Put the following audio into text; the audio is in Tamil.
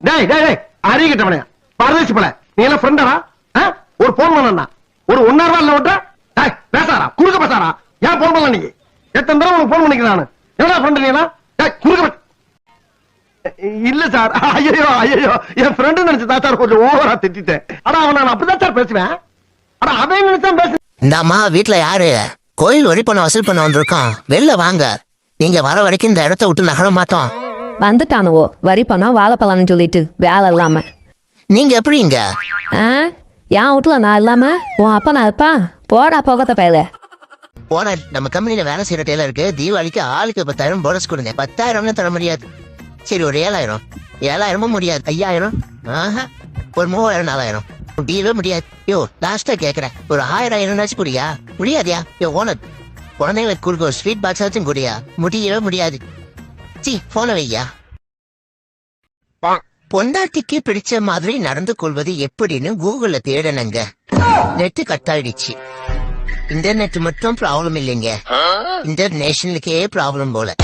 டேய் டேய் டேய் அறிகிட்டவனே பரதேசி பல நீ எல்லாம் ஃப்ரெண்டரா ஒரு போன் பண்ணா ஒரு 1 hour இல்ல விட்டா டேய் பேசாரா குறுக்க பேசாரா ஏன் போன் பண்ணல நீ எத்தனை தடவை உனக்கு போன் பண்ணிக்கிறேன் நானு என்னடா ஃப்ரெண்ட் நீ எல்லாம் டேய் குறுக்க இல்ல சார் ஐயோ ஐயோ என் ஃப்ரெண்ட் நினைச்சதா சார் கொஞ்சம் ஓவரா திட்டிட்டேன் ஆனா அவன் நான் அப்படிதான் சார் பேசுவேன் ஆனா அவன் நினைச்சா பேச இந்த அம்மா வீட்டுல யாரு கோயில் வரி பண்ண வசூல் பண்ண வந்திருக்கோம் வெளில வாங்க நீங்க வர வரைக்கும் இந்த இடத்த விட்டு நகர மாட்டோம் வந்துட்டானுவோ வரி பணம் வாழைப்பழம்னு சொல்லிட்டு வேலை இல்லாம நீங்க எப்படிங்க என் வீட்டுல நான் இல்லாம உன் அப்பா நான் இருப்பா போடா போகத்த பயில போன நம்ம கம்பெனில வேலை செய்யற டெய்லருக்கு தீபாவளிக்கு ஆளுக்கு 10,000 போனஸ் கொடுங்க 10,000 தர முடியாது சரி ஒரு 7,000 முடியாது 5,000 ஒரு 3,000 4,000 முடியவே முடியாது யோ லாஸ்டா கேக்குறேன் ஒரு 1,000 குடியா முடியாதியா யோ ஓனர் குழந்தைங்களுக்கு கொடுக்க ஸ்வீட் பாக்ஸ் ஆச்சும் குடியா முடியவே முடியாது சி போன வையா பொண்டாட்டிக்கு பிடிச்ச மாதிரி நடந்து கொள்வது எப்படின்னு கூகுள்ல தேடணுங்க நெட்டு கட் ஆயிடுச்சு இன்டர்நெட் மட்டும் ப்ராப்ளம் இல்லைங்க இன்டர்நேஷனலுக்கே ப்ராப்ளம் போல